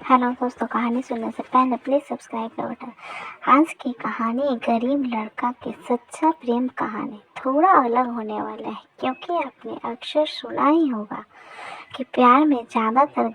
Hello दोस्तों, कहानी सुनने से पहले प्लीज़ सब्सक्राइब का बटन। आज की कहानी एक गरीब लड़का की सच्चा प्रेम कहानी थोड़ा अलग होने वाला है, क्योंकि आपने अक्सर सुना ही होगा कि प्यार में ज़्यादातर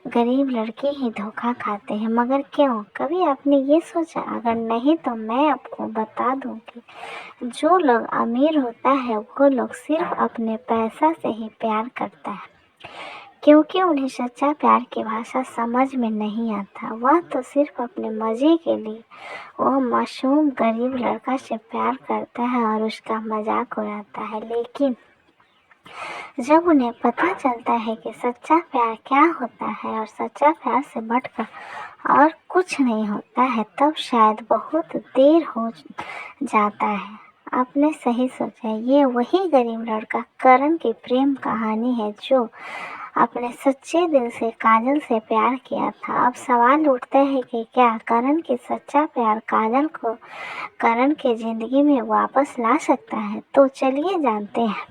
गरीब लड़की ही धोखा खाते हैं। मगर क्यों? कभी आपने ये सोचा? अगर नहीं तो मैं आपको बता दूं कि जो लोग अमीर होता है वो लोग सिर्फ अपने पैसा से ही प्यार करता है, क्योंकि उन्हें सच्चा प्यार की भाषा समझ में नहीं आता। वह तो सिर्फ अपने मज़े के लिए वो मासूम गरीब लड़का से प्यार करता है और उसका मजाक उड़ाता है। लेकिन जब उन्हें पता चलता है कि सच्चा प्यार क्या होता है और सच्चा प्यार से बढ़कर और कुछ नहीं होता है, तब शायद बहुत देर हो जाता है। आपने सही सोचा, ये वही गरीब लड़का करण की प्रेम कहानी है जो अपने सच्चे दिल से काजल से प्यार किया था। अब सवाल उठता है कि क्या करण की सच्चा प्यार काजल को करण की जिंदगी में वापस ला सकता है? तो चलिए जानते हैं।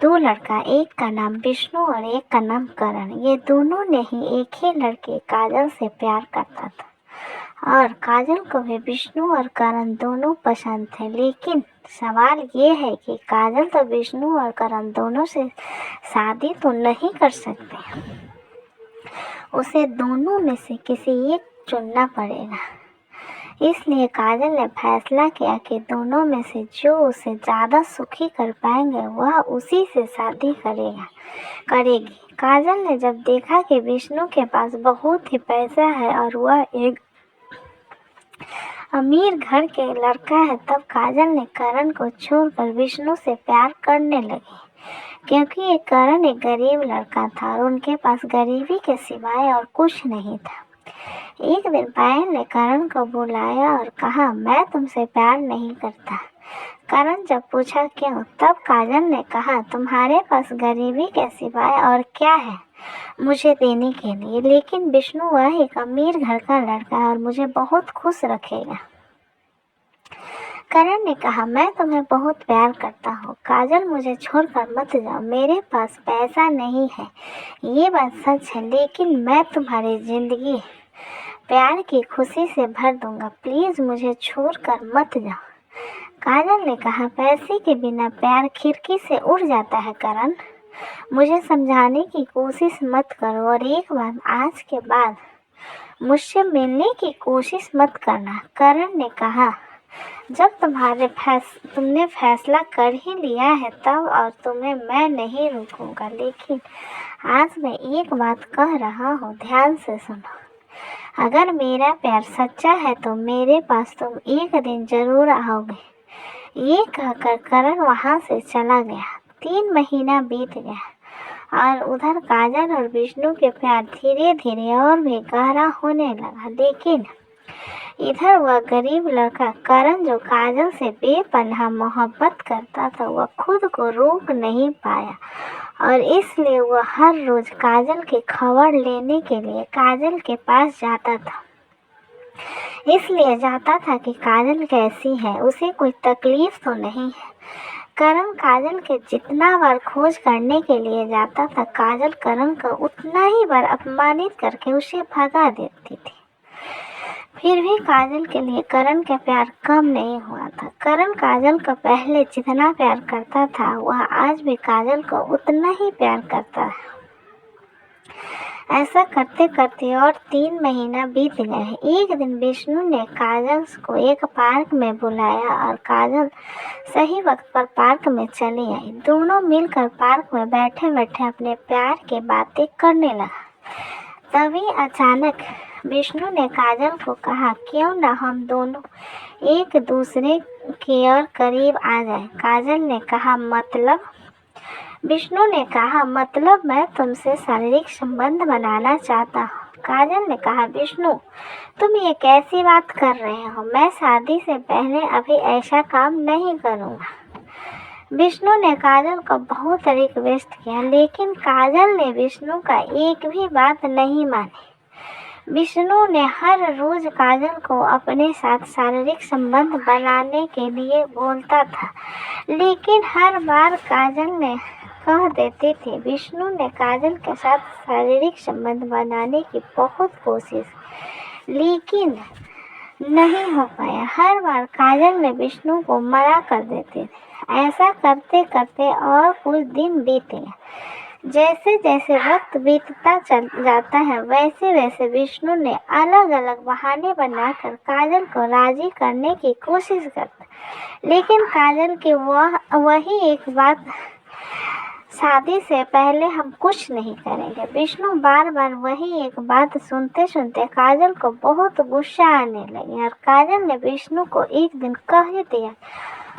दो लड़का, एक का नाम विष्णु और एक का नाम करण। ये दोनों ने ही एक ही लड़की काजल से प्यार करता था और काजल को भी विष्णु और करण दोनों पसंद थे। लेकिन सवाल ये है कि काजल तो विष्णु और करण दोनों से शादी तो नहीं कर सकते, उसे दोनों में से किसी एक चुनना पड़ेगा। इसलिए काजल ने फैसला किया कि दोनों में से जो उसे ज़्यादा सुखी कर पाएंगे वह उसी से शादी करेगी। काजल ने जब देखा कि विष्णु के पास बहुत ही पैसा है और वह एक अमीर घर के लड़का है, तब काजल ने करण को छोड़कर विष्णु से प्यार करने लगी, क्योंकि ये करण एक गरीब लड़का था और उनके पास गरीबी के सिवाय और कुछ नहीं था। एक दिन पायल ने करण को बुलाया और कहा, मैं तुमसे प्यार नहीं करता। करण जब पूछा क्यों, तब काजल ने कहा, तुम्हारे पास गरीबी के सिवाय और क्या है मुझे देने के लिए? लेकिन विष्णु वह एक अमीर घर का लड़का है और मुझे बहुत खुश रखेगा। करण ने कहा, मैं तुम्हें बहुत प्यार करता हूँ काजल, मुझे छोड़कर मत जाओ। मेरे पास पैसा नहीं है, ये बात सच है, लेकिन मैं तुम्हारी जिंदगी प्यार की खुशी से भर दूंगा। प्लीज़ मुझे छोड़कर मत जाओ। काजल ने कहा, पैसे के बिना प्यार खिड़की से उड़ जाता है करण, मुझे समझाने की कोशिश मत करो और एक बार आज के बाद मुझसे मिलने की कोशिश मत करना। करण ने कहा, जब तुमने फैसला कर ही लिया है तब और तुम्हें मैं नहीं रोकूंगा। लेकिन आज मैं एक बात कह रहा हूँ, ध्यान से सुनो। अगर मेरा प्यार सच्चा है तो मेरे पास तुम एक दिन जरूर आओगे। ये कहकर करण वहाँ से चला गया। 3 महीना बीत गया और उधर काजल और विष्णु के प्यार धीरे धीरे और भी गहरा होने लगा। लेकिन इधर वह गरीब लड़का करण जो काजल से बेपनाह मोहब्बत करता था, वह खुद को रोक नहीं पाया और इसलिए वह हर रोज काजल की खबर लेने के लिए काजल के पास जाता था। इसलिए जाता था कि काजल कैसी है, उसे कोई तकलीफ तो नहीं है। करण काजल के जितना बार खोज करने के लिए जाता था, काजल करण को उतना ही बार अपमानित करके उसे भगा देती थी। फिर भी काजल के लिए करण का प्यार कम नहीं हुआ था। करण काजल को पहले जितना प्यार करता था, वह आज भी काजल को उतना ही प्यार करता है। ऐसा करते करते और 3 महीना बीत गए। एक दिन विष्णु ने काजल को एक पार्क में बुलाया और काजल सही वक्त पर पार्क में चली आई। दोनों मिलकर पार्क में बैठे बैठे अपने प्यार की बातें करने लगा। तभी अचानक विष्णु ने काजल को कहा, क्यों ना हम दोनों एक दूसरे के और करीब आ जाए। काजल ने कहा, मतलब? विष्णु ने कहा, मतलब मैं तुमसे शारीरिक संबंध बनाना चाहता हूँ। काजल ने कहा, विष्णु तुम ये कैसी बात कर रहे हो? मैं शादी से पहले अभी ऐसा काम नहीं करूँगा। विष्णु ने काजल को बहुत रिक्वेस्ट किया, लेकिन काजल ने विष्णु का एक भी बात नहीं मानी। विष्णु ने हर रोज काजल को अपने साथ शारीरिक संबंध बनाने के लिए बोलता था, लेकिन हर बार काजल ने कह देती थी। विष्णु ने काजल के साथ शारीरिक संबंध बनाने की बहुत कोशिश, लेकिन नहीं हो पाया। हर बार काजल ने विष्णु को मना कर देती थी। ऐसा करते करते और कुछ दिन बीते। जैसे जैसे वक्त बीतता चल जाता है, वैसे वैसे विष्णु ने अलग अलग बहाने बनाकर काजल को राजी करने की कोशिश करता, लेकिन काजल की वही एक बात, शादी से पहले हम कुछ नहीं करेंगे। विष्णु बार बार वही एक बात सुनते सुनते काजल को बहुत गुस्सा आने लगी और काजल ने विष्णु को एक दिन कह दिया,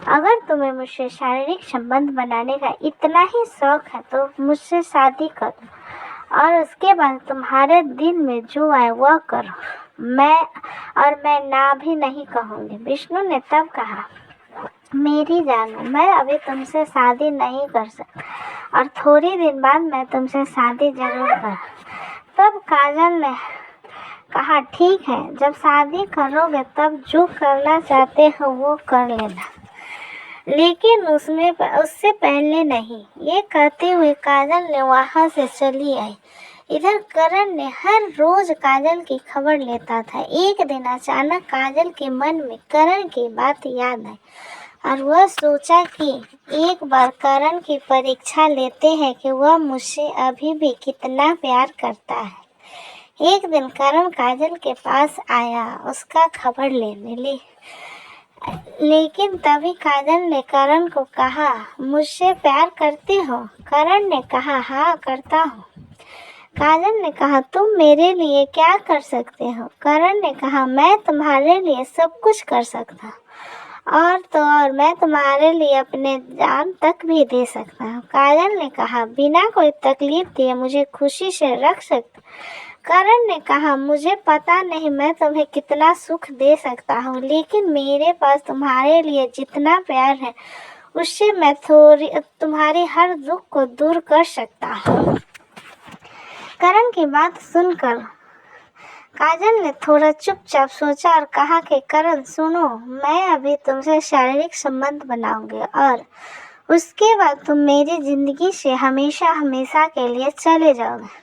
अगर तुम्हें मुझसे शारीरिक संबंध बनाने का इतना ही शौक है तो मुझसे शादी करो और उसके बाद तुम्हारे दिल में जो आए वह करो। मैं ना भी नहीं कहूँगी। विष्णु ने तब कहा, मेरी जानो, मैं अभी तुमसे शादी नहीं कर सकता और थोड़ी दिन बाद मैं तुमसे शादी जरूर कर। तब काजल ने कहा, ठीक है, जब शादी करोगे तब जो करना चाहते हो वो कर लेना, लेकिन उससे पहले नहीं। ये कहते हुए काजल ने वहाँ से चली आई। इधर करण ने हर रोज काजल की खबर लेता था। एक दिन अचानक काजल के मन में करण की बात याद आई और वह सोचा कि एक बार करण की परीक्षा लेते हैं कि वह मुझसे अभी भी कितना प्यार करता है। एक दिन करण काजल के पास आया उसका खबर लेने लेकिन तभी काजल ने करण को कहा, मुझसे प्यार करती हो? करण ने कहा, हाँ करता हूँ। काजल ने कहा, तुम मेरे लिए क्या कर सकते हो? करण ने कहा, मैं तुम्हारे लिए सब कुछ कर सकता हूँ और तो और मैं तुम्हारे लिए अपने जान तक भी दे सकता हूँ। काजल ने कहा, बिना कोई तकलीफ दिए मुझे खुशी से रख सकते? करण ने कहा, मुझे पता नहीं मैं तुम्हें कितना सुख दे सकता हूँ, लेकिन मेरे पास तुम्हारे लिए जितना प्यार है उससे मैं तुम्हारी हर दुख को दूर कर सकता हूँ। करण की बात सुनकर काजल ने थोड़ा चुपचाप सोचा और कहा कि करण सुनो, मैं अभी तुमसे शारीरिक संबंध बनाऊंगी और उसके बाद तुम मेरी जिंदगी से हमेशा हमेशा के लिए चले जाओगे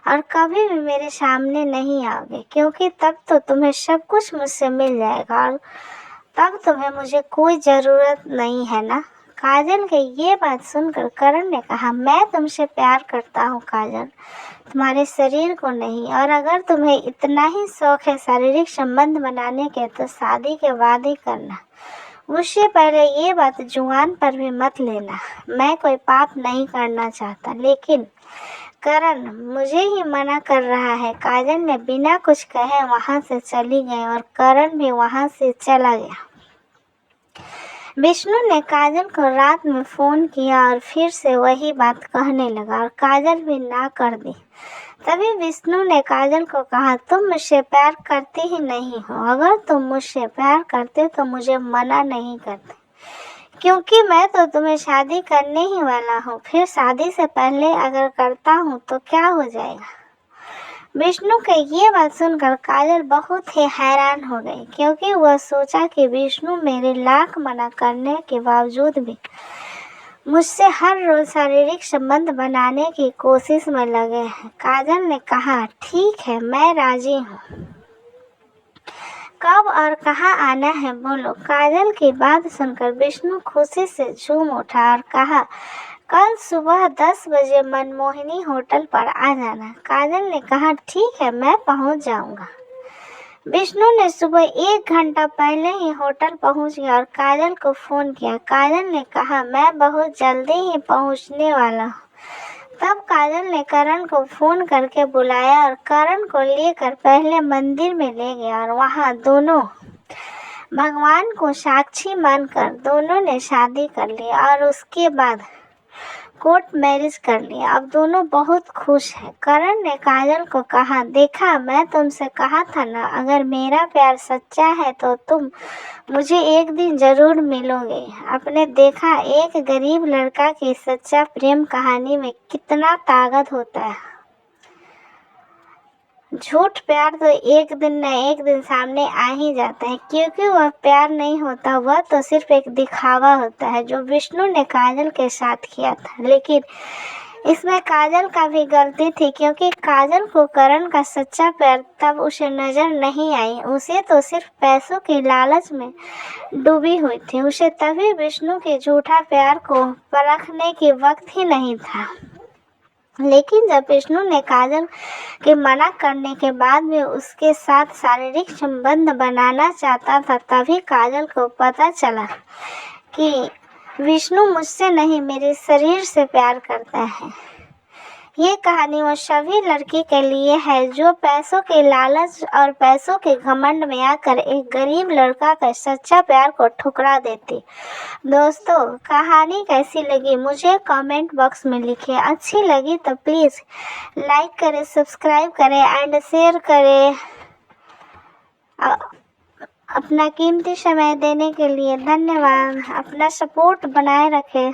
और कभी भी मेरे सामने नहीं आओगे, क्योंकि तब तो तुम्हें सब कुछ मुझसे मिल जाएगा और तब तुम्हें मुझे कोई ज़रूरत नहीं है ना। काजल की ये बात सुनकर करण ने कहा, मैं तुमसे प्यार करता हूँ काजल, तुम्हारे शरीर को नहीं, और अगर तुम्हें इतना ही शौक है शारीरिक संबंध बनाने के तो शादी के बाद ही करना। उससे पहले ये बात जुबान पर भी मत लेना। मैं कोई पाप नहीं करना चाहता, लेकिन करण मुझे ही मना कर रहा है। काजल ने बिना कुछ कहे वहाँ से चली गई और करण भी वहाँ से चला गया। विष्णु ने काजल को रात में फ़ोन किया और फिर से वही बात कहने लगा और काजल भी ना कर दी। तभी विष्णु ने काजल को कहा, तुम मुझसे प्यार करती ही नहीं हो। अगर तुम मुझसे प्यार करते तो मुझे मना नहीं करते, क्योंकि मैं तो तुम्हें शादी करने ही वाला हूँ। फिर शादी से पहले अगर करता हूँ तो क्या हो जाएगा? विष्णु के ये बात सुनकर काजल बहुत ही हैरान हो गई, क्योंकि वह सोचा कि विष्णु मेरे लाख मना करने के बावजूद भी मुझसे हर रोज शारीरिक संबंध बनाने की कोशिश में लगे हैं। काजल ने कहा, ठीक है, मैं राजी हूँ, कब और कहाँ आना है बोलो। काजल की बात सुनकर विष्णु खुशी से झूम उठा और कहा, कल सुबह 10 बजे मनमोहिनी होटल पर आ जाना। काजल ने कहा, ठीक है, मैं पहुंच जाऊंगा। विष्णु ने सुबह 1 घंटा पहले ही होटल पहुंच गया और काजल को फ़ोन किया। काजल ने कहा, मैं बहुत जल्दी ही पहुंचने वाला हूँ। तब काजल ने करण को फ़ोन करके बुलाया और करण को लेकर पहले मंदिर में ले गया और वहाँ दोनों भगवान को साक्षी मानकर दोनों ने शादी कर ली और उसके बाद कोर्ट मैरिज कर लिया। अब दोनों बहुत खुश हैं। करण ने काजल को कहा, देखा, मैं तुमसे कहा था ना, अगर मेरा प्यार सच्चा है तो तुम मुझे एक दिन जरूर मिलोगे। आपने देखा एक गरीब लड़का की सच्चा प्रेम कहानी में कितना ताकत होता है। झूठ प्यार तो एक दिन न एक दिन सामने आ ही जाता है, क्योंकि वह प्यार नहीं होता, वह तो सिर्फ एक दिखावा होता है, जो विष्णु ने काजल के साथ किया था। लेकिन इसमें काजल का भी गलती थी, क्योंकि काजल को करण का सच्चा प्यार तब उसे नजर नहीं आई। उसे तो सिर्फ पैसों की लालच में डूबी हुई थी। उसे तभी विष्णु के झूठा प्यार को परखने की वक्त ही नहीं था। लेकिन जब विष्णु ने काजल के मना करने के बाद भी उसके साथ शारीरिक संबंध बनाना चाहता था, तभी काजल को पता चला कि विष्णु मुझसे नहीं, मेरे शरीर से प्यार करता है। ये कहानी वो सभी लड़की के लिए है जो पैसों के लालच और पैसों के घमंड में आकर एक गरीब लड़का का सच्चा प्यार को ठुकरा देती। दोस्तों, कहानी कैसी लगी मुझे कमेंट बॉक्स में लिखें। अच्छी लगी तो प्लीज़ लाइक करें, सब्सक्राइब करें एंड शेयर करें। अपना कीमती समय देने के लिए धन्यवाद। अपना सपोर्ट बनाए रखें।